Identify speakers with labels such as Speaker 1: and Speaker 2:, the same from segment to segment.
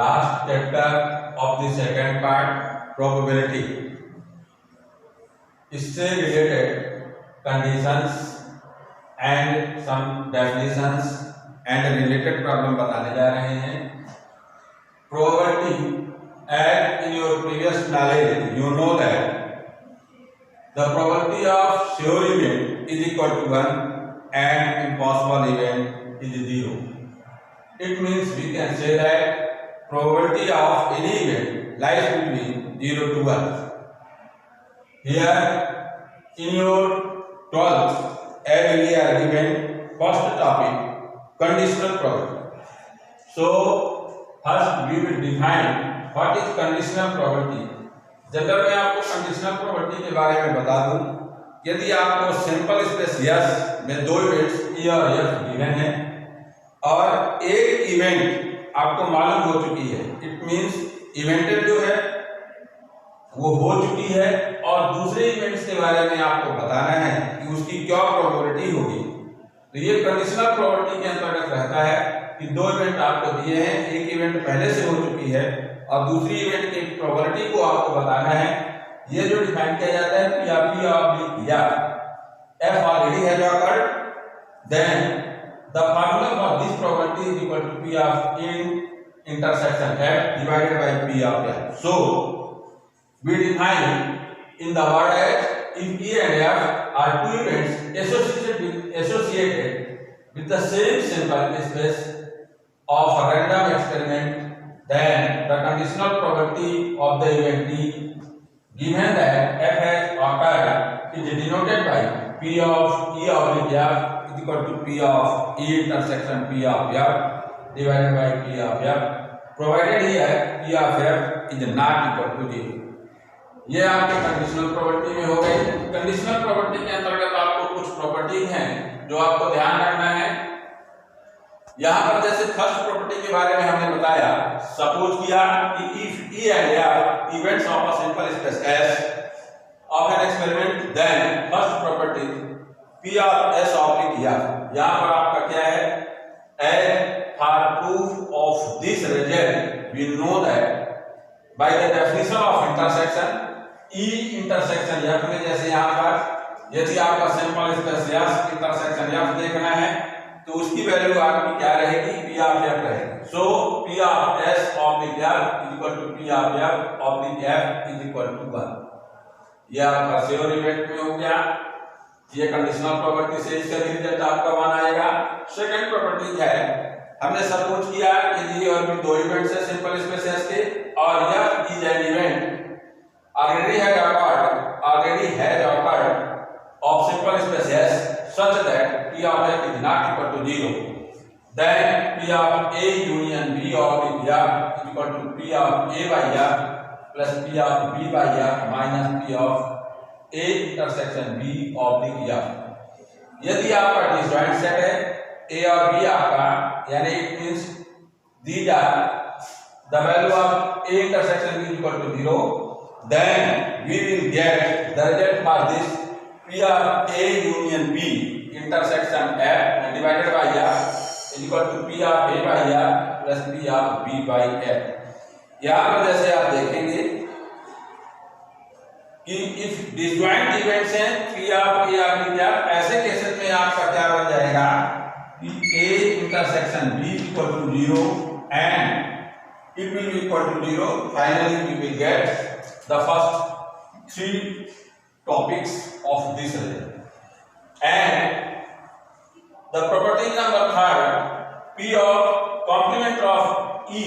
Speaker 1: last chapter of the second part probability. इससे related conditions and some definitions and related problem बताने जा रहे हैं. Probability, as in your previous knowledge, you know that the probability of sure event is equal to 1 and impossible event is 0. It means we can say that probability of any event lies between 0 to 1. Here in your 12th, as we are given first topic, conditional probability. So first we will define what is conditional probability. General में आपको conditional probability के बारे में बता दूं. यदि आपको simple space yes में दो इवेंट्स ई और एफ गिवन है और एक इवेंट आपको मालूम हो चुकी है, इट मींस इवेंटेड जो है वो हो चुकी है और दूसरे इवेंट्स के बारे में आपको बताना है कि उसकी क्या प्रोबेबिलिटी होगी. तो ये कंडीशनल प्रोबेबिलिटी के अंतर्गत रहता है कि दो इवेंट आपको दिए हैं, एक इवेंट पहले से हो चुकी है और दूसरी इवेंट की प्रोबेबिलिटी को आपको बताना है. ये जो डिफाइन किया जाता है कि पी ऑफ या F already has occurred, then the formula for this probability is equal to P of intersection F divided by P of F. So we define in the word as if E and F are two events associated with the same sample space of a random experiment, then the conditional probability of the event given that f has occurred is denoted by p of e of f is equal to p of e intersection p of f divided by p of f, provided here p of f is not equal to 0. ये आपके conditional probability में हो गई. Conditional probability के अंतर्गत आपको कुछ property हैं जो आपको ध्यान रखना है. यहाँ पर जैसे फर्स्ट प्रॉपर्टी के बारे में हमने बताया, सपोज किया कि if E and F events of a simple space S of an experiment, then first property P of S of किया. यहाँ पर आपका क्या है, as for proof of this result we know that by the definition of intersection E intersection F में, जैसे यहाँ पर यदि आपका simple space S intersection F देखना है तो उसकी वैल्यू आपकी क्या रहेगी, पी ऑफ एफ रहेगी. So P of S of the F is equal to P of F of the F is equal to 1. यह आपका श्योर इवेंट में हो गया. ये कंडीशनल प्रॉपर्टी से इसका रिजल्ट आपका 1 आएगा. सेकंड प्रॉपर्टी है, हमने सपोज किया कि ये और भी दो इवेंट्स है सिंपल स्पेस एस के और F is an event already has occurred of simple space S such that P of F is not equal to 0. Then P of A union B of F is equal to P of A by F plus P of B by F minus P of A intersection B of the F. यदि आपका disjoint set है A और B आपका, यानी it means these are the value of A intersection B is equal to 0, then we will get the result for this P of A union B intersection F divided by F is equal to P of A by F plus P of B by F. यहाँ पर जैसे आप देखेंगे कि if disjoint events हैं P of A और B, ऐसे cases में आपका क्या बन जाएगा कि A intersection B equal to 0 and it will be equal to 0. Finally we will get the first 3 topics of this result. And the property number 3, P of complement of E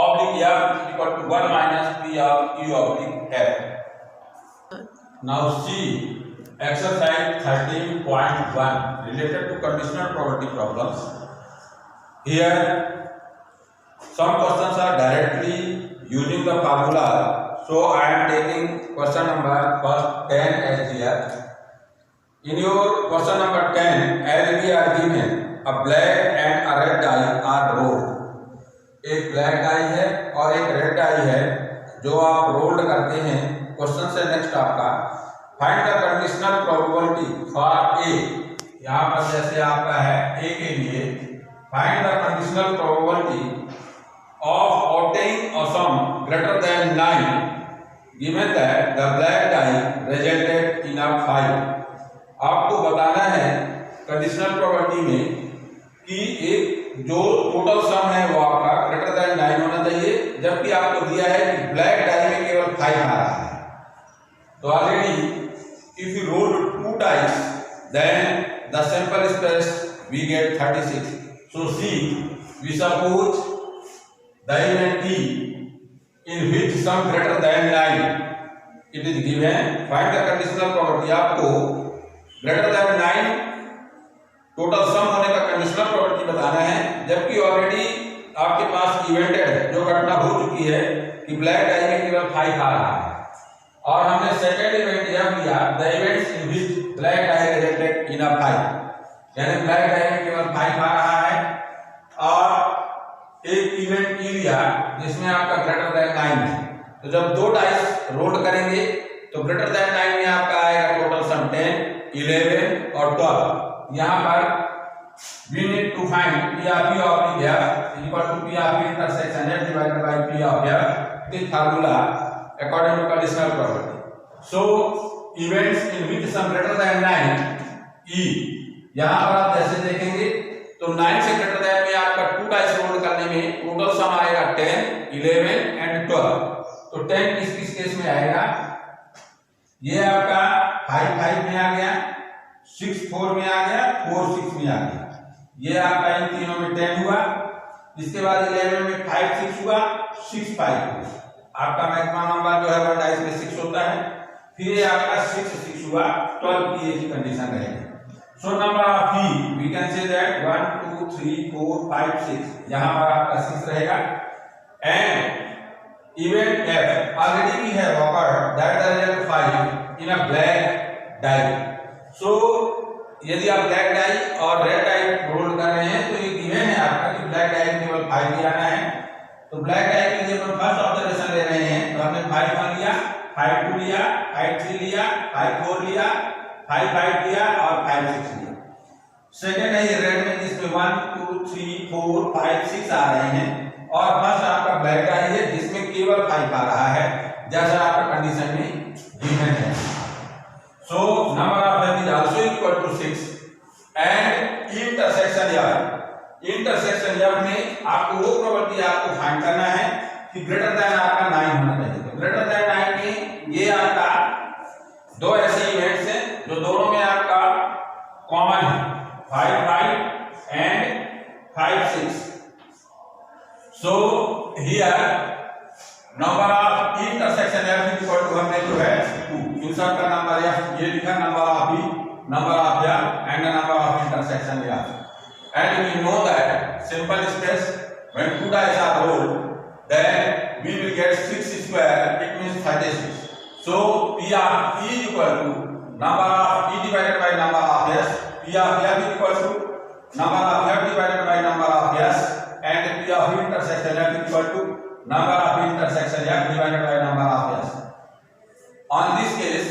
Speaker 1: oblique F is equal to 1 minus P of E oblique F. Now see exercise 13.1 related to conditional probability problems. Here some questions are directly using the formula. So I am taking question number first 10 as here. In your question number 10, as we are given a black and a red die are rolled. एक black dye है और एक red dye है जो आप rolled करते हैं. Question से नेक्स्ट आपका find the conditional probability for a. यहाँ पर जैसे आपका है ए के लिए find the conditional probability of obtaining a sum greater than 9 given that the black die resulted in a 5। आपको बताना है कंडीशनल प्रोबेबिलिटी में कि एक जो टोटल सम है वो आपका ग्रेटर देन 9 होना चाहिए, जबकि आपको दिया है कि ब्लैक डाई में केवल 5 आ रहा है। तो already if you roll 2 dice then the sample space we get 36। so C, we suppose the event T in which sum greater than 9 it is given, find the conditional probability। आपको greater than 9 total sum होने का conditional probability बताना है, जबकि already आपके पास invented है, जो घटना हो चुकी है कि ब्लैक डाई में केवल 5 आ रहा है, और हमने सेकंड इवेंट यह लिया the events in which black die resulted in a 5, यानी ब्लैक डाई में केवल 5 आ रहा है, और एक इवेंट ई लिया जिसमें आपका ग्रेटर देन 9 है। तो जब दो डाइस रोल करेंगे तो ग्रेटर देन 9 में आपका आएगा टोटल सम 10, 11 और 12। यहाँ पर we need to find P of F is equal to P of intersection F divided by P of F, this formula according to conditional probability। so events in which sum greater than 9 E, यहाँ पर आप जैसे देखेंगे तो 9 से greater than में आपका 2 dice role करने में टोटल सम आएगा 10, 11 एंड 12। तो 10 किस केस में आएगा, ये आपका 5 5 में आ गया, 6 4 में आ गया, 4 6 में आ गया, ये आपका इन तीनों में 10 हुआ, इसके बाद 11 में 5 6 हुआ, 6 5 हुआ, आपका मैक्सिमम नंबर जो है 1 डाइस में 6 होता है, फिर ये आपका 6 6 हुआ, 12 की एक कंडीशन रहेगी। सो number of E V can say that 1 2 3 4 5 6, यहां पर आपका 6 रहेगा, and event F already we have occurred that the result 5 in a black die. So यदि आप ब्लैक डाई और रेड डाई रोल कर रहे हैं तो ये गिवन है आपका कि ब्लैक डाई में केवल 5 ही आना है। तो ब्लैक डाई के लिए हम फर्स्ट ऑब्जर्वेशन ले रहे हैं, तो हमने 5 1 लिया, 5 2 लिया, 5 3 लिया, 5 4 लिया, 5 5 लिया और 5 6 लिया। सेकंड है ये रेड में जिसमें 1 2 3 4 5 6 आ रहे हैं, और फर्स्ट आपका ब्लैक डाई है जिसमें केवल 5 आ रहा है, जैसा आपका कंडीशन में गिवन है। So number of f is also equal to 6 and intersection f, intersection f में आपको वो प्रोबेबिलिटी आपको फाइंड करना है कि ग्रेटर देन आपका 9 होना चाहिए। तो ग्रेटर देन 9 में ये आपका दो ऐसे इवेंट्स हैं जो दोनों में आपका कॉमन है, 5 5 and 5 6। So here number of intersection f is equal to हमने जो है 2, इंसर्ट का नंबर f ये लिखा, number of e, number of f and number of intersection f, and we know that simple space when 2 dice are rolled then we will get 6 square, it means 36। So p of e is equal to number of e divided by number of s, p of f is equal to number of f divided by number of s, and p of intersection f is equal to number of intersection f divided by number of s। On this case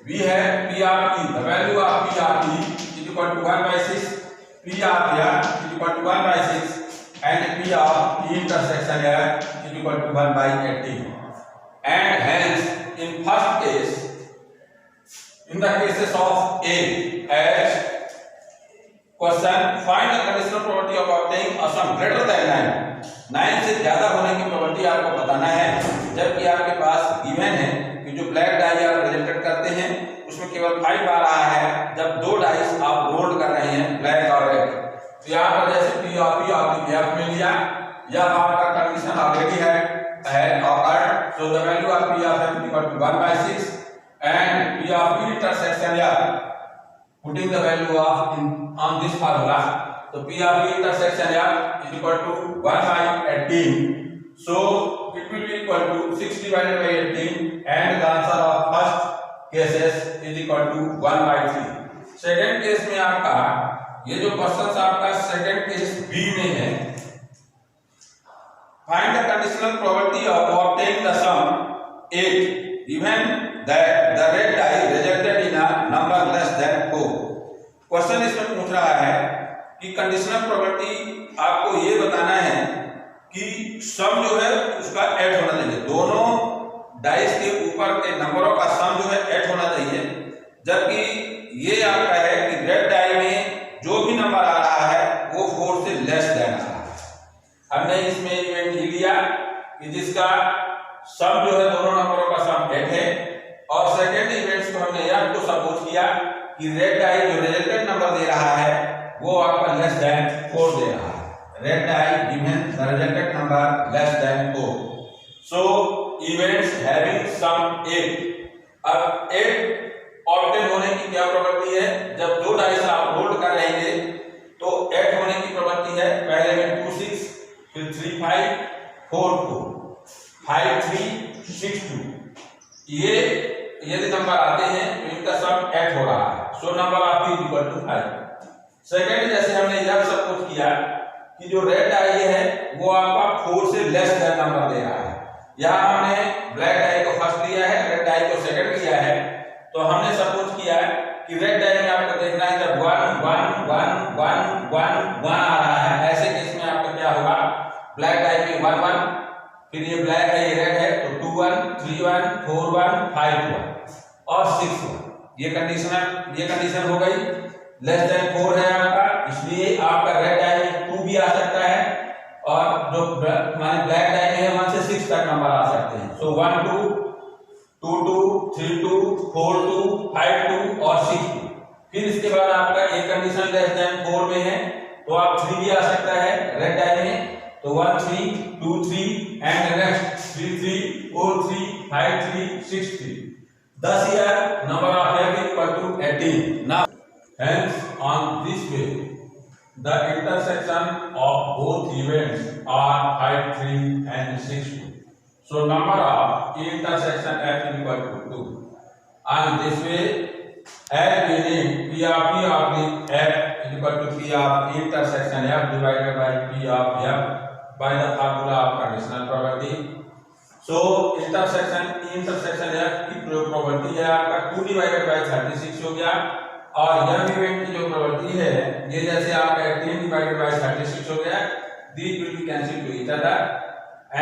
Speaker 1: we have p of e, the value of p of e is equal to 1 by 6, p of f is equal to 1 by 6, and p of e intersection f is equal to 1 by 18, and hence in first case, in the cases of a as question find the conditional probability of obtaining a sum greater than 9 से ज्यादा होने की probability आपको बताना है, जबकि आपके पास given है कि जो ब्लैक डाई आप प्रेजेंट करते हैं उसमें केवल 5 आ रहा है, जब दो डाइस आप रोल कर रहे हैं ब्लैक और रेड। तो यहाँ पर जैसे p of e आपने f में लिया, यह आपका कंडीशन ऑलरेडी है awkward, so the value of p of f is equal to 1 by 6 and p of e intersection f, putting the value of on this formula, so p of e intersection f is equal to 1 by 18, so it will be equal to 6 divided by 18, and the answer of first cases is equal to 1 by 3। Second case में आपका ये जो question आपका second case B में है, find the conditional probability of obtaining the sum 8 given that the red die resulted in a number less than 4। Question इसमें पूछ रहा है कि कंडीशनल प्रोबेबिलिटी आपको ये बताना है कि सम जो है उसका 8 होना चाहिए, दोनों डाइस के ऊपर के नंबरों का सम जो है 8 होना चाहिए। जबकि ये आपका है कि रेड डाई में जो भी नंबर आ रहा है वो 4 से लेस देन आ रहा है। हमने इसमें इवेंट ये लिया कि जिसका सम जो है दोनों नंबरों का सम 8 है, और सेकेंड इवेंट्स को हमने यह तो सपोज किया कि रेड डाई जो रिजल्टेंट नंबर दे रहा है वो आपका लेस देन 4 दे रहा है। Red die given the resultant number less than 4, so events having sum 8। अब 8 ऑक्टेव होने की क्या प्रॉपर्टी है, जब दो डाइस आप होल्ड कर रहेंगे तो 8 होने की प्रॉपर्टी है, पहले में 2 6, फिर 3 5, 4 2, 5 3, 6 2। ये यदि नंबर आते हैं तो इनका सम 8 हो रहा है, so number of p equal to 5। Second, जैसे हमने यह सब कुछ किया कि जो रेड डाई है वो आपका 4 से लेस देन नंबर दे रहा है। यहाँ हमने ब्लैक डाई को फर्स्ट लिया है, रेड डाई को सेकंड लिया है, तो हमने सपोज किया है कि रेड डाई में आपको देखना है जब 1 1 1 1 1 1 आ रहा है, ऐसे केस में आपका क्या होगा, ब्लैक डाई में 1 1, फिर ये ब्लैक है ये रेड है तो 2 1 3 1 4 1 5 1 और 6 1। ये कंडीशन हो गई। लेस देन 4 है आपका, इसलिए आपका रेड डाई में 2 भी आ सकता है, और जो माने ब्लैक डाई में है 1 से 6 तक नंबर आ सकते हैं। सो 1 2 2 2 3 2 4 2 5 2 और 6 2। फिर इसके बाद आपका एक कंडीशन लेस देन 4 में है तो आप 3 भी आ सकता है रेड डाई में, तो 1 3 2 3 and next 3 3 4 3 5 3 6 3। Thus here number of f equal to 18. Now hence on this way the intersection of both events are 5 3 and 6 2. So number of intersection f equal to 2. And this way f meaning p of p of f is equal to p of intersection f divided by p of f by the formula of conditional probability. So intersection f की probability है आपका 2 divided by 36 हो गया, और यह event की जो probability है ये जैसे आपका 18 डिवाइडेड बाय 36 हो गया, these will be cancelled to each other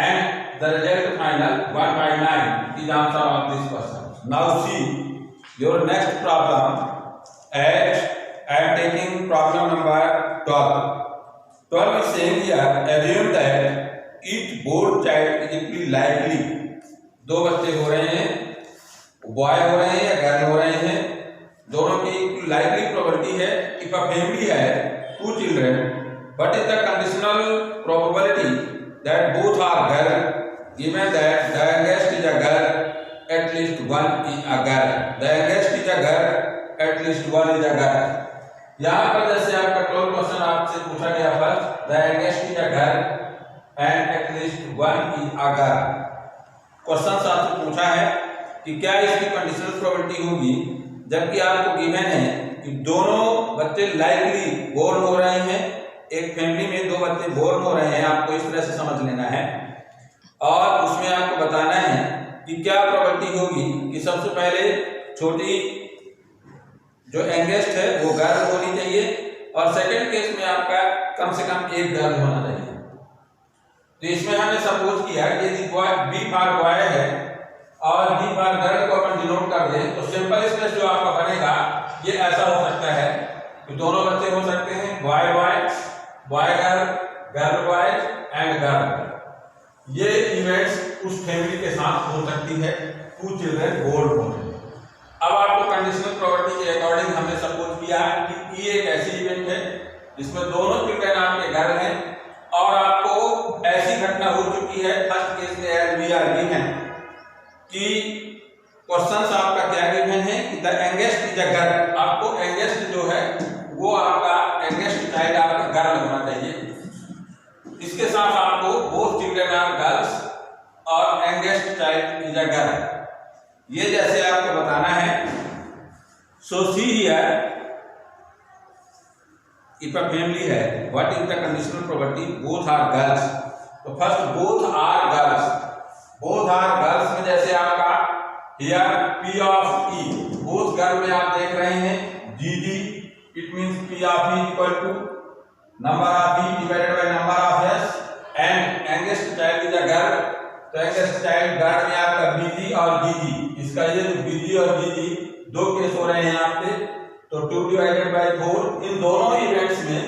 Speaker 1: and the result final 1/9 is answer of this question. Now see your next problem, as I am taking problem number 12. 12 is saying here, assume that each both child is equally likely. दो बच्चे हो रहे हैं, boy हो रहे हैं या girl हो रहे हैं, दोनों की लाइकली प्रोबेबिलिटी है। इफ अ फैमिली है 2 children, but is the conditional probability that both are girl, given that the youngest is a girl, at least one is a girl, the youngest is a girl, at least one is a girl. यहाँ पर जैसे आपका 12 question आपसे पूछा गया first, the youngest is a girl and at least one is a girl. Question आपसे पूछा है कि क्या इसकी कंडीशनल प्रोबेबिलिटी होगी, जबकि आपको गिवन है कि दोनों बच्चे लाइकली बोर्न हो रहे हैं, एक फैमिली में 2 बच्चे बोर्न हो रहे हैं, आपको इस तरह से समझ लेना है, और उसमें आपको बताना है कि क्या प्रोबेबिलिटी होगी कि सबसे पहले छोटी जो यंगेस्ट है वो गर्ल होनी चाहिए, और सेकंड केस में आपका कम से कम एक गर्ल होना चाहिए। तो इसमें हमने सपोज किया कि यदि बी फॉर बॉय है और बी फॉर गर्ल को अपन डिनोट कर दें तो सिंपल स्पेस जो आपका बनेगा ये ऐसा हो सकता है कि दोनों बच्चे हो सकते हैं boy boy, boy girl, girl boy and girl. ये इवेंट्स उस फैमिली के साथ हो सकती है, 2 चिल्ड्रन बोर्न होने। अब आपको कंडीशनल प्रॉपर्टी के अकॉर्डिंग हमने सपोज किया कि ये एक ऐसी इवेंट है जिसमें दोनों चिल्ड्रन आपके गर्ल हैं, और आपको ऐसी घटना हो चुकी है फर्स्ट केस में एज वी आर गिवन कि क्वेश्चंस आपका क्या गिवन है कि the youngest is a girl, आपको यंगेस्ट जो है वो आपका यंगेस्ट चाइल्ड आपका गर्ल होना चाहिए। इसके साथ आपको बोथ चिल्ड्रन आर गर्ल्स और youngest child is a girl, ये जैसे आपको बताना है। So see here if a family है what is the conditional property, both are girls. तो first both are girls, both are girls में जैसे आपका here p of e, both girl में आप देख रहे हैं gd, it means p of e equal to number of e divided by number of s, and youngest child is तो youngest child girl में आपका बीजी और जीजी, इसका ये बीजी और जीजी दो केस हो रहे हैं यहाँ पे। तो 2 डिवाइडेड बाय 4, इन दोनों इवेंट्स में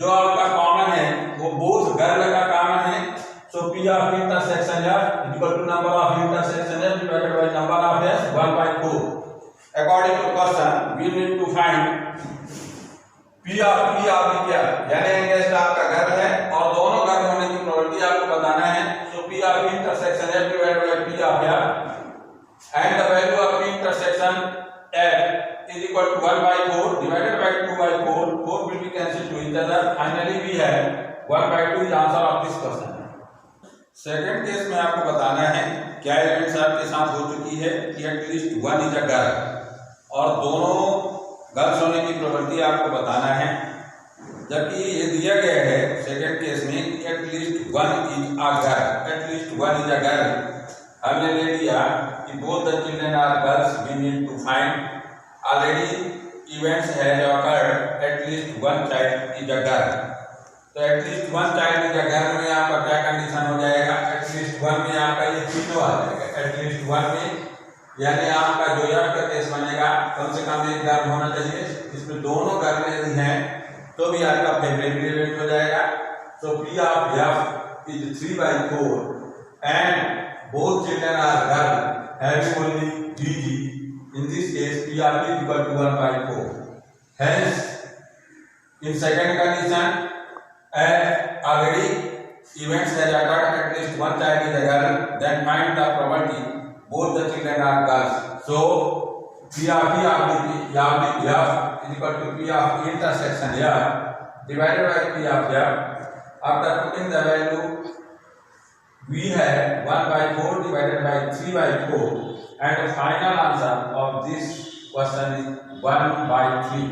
Speaker 1: जो आपका कॉमन है वो बोथ गर्ल का कॉमन है। So P of intersection F equal to number of intersection F divided by number of S 1/4। According to question we need to find P of क्या, यानी यंगेस्ट आपका गर्ल है और दोनों गर्ल होने की प्रोबेबिलिटी आपको बताना है। सो P of intersection F divided bye P of F and the value of intersection F is equal to 1/4 divided by 2/4. 4 will be cancelled to each other. Finally we have 1/2 is answer of this question. Second case में आपको बताना है क्या events आपके साथ हो चुकी है कि एटलीस्ट 1 इज अ गर्ल और दोनों गर्ल्स होने की प्रोबेबिलिटी आपको बताना है। जबकि ये दिया गया है सेकंड केस में कि at least 1 is a girl, at least 1 is a girl, हमने ले लिया कि both the children are girls, we need to find already events has occurred at least 1 child is a girl. तो at least 1 child is a girl में आपका क्या condition हो जाएगा, एटलीस्ट 1 में आपका ये तीनों आ जाएगा। एटलीस्ट 1 में यानी आपका जो F का केस बनेगा कम से कम एक गर्ल होना चाहिए, इसमें दोनों गर्ल यदि हैं तो भी आपका फेवरेबल इवेंट हो जाएगा। सो P of F is 3/4 and both children are girl having only GG. In this case, P of P is equal to 1/4. Hence, in second condition, already events has occurred at least 1 child is a girl. Then find the probability both the children are girls. So P of P is equal to P of intersection F divided by P of F. After putting the value, we have 1/4 divided by 3/4 and the final answer of this question is 1/3.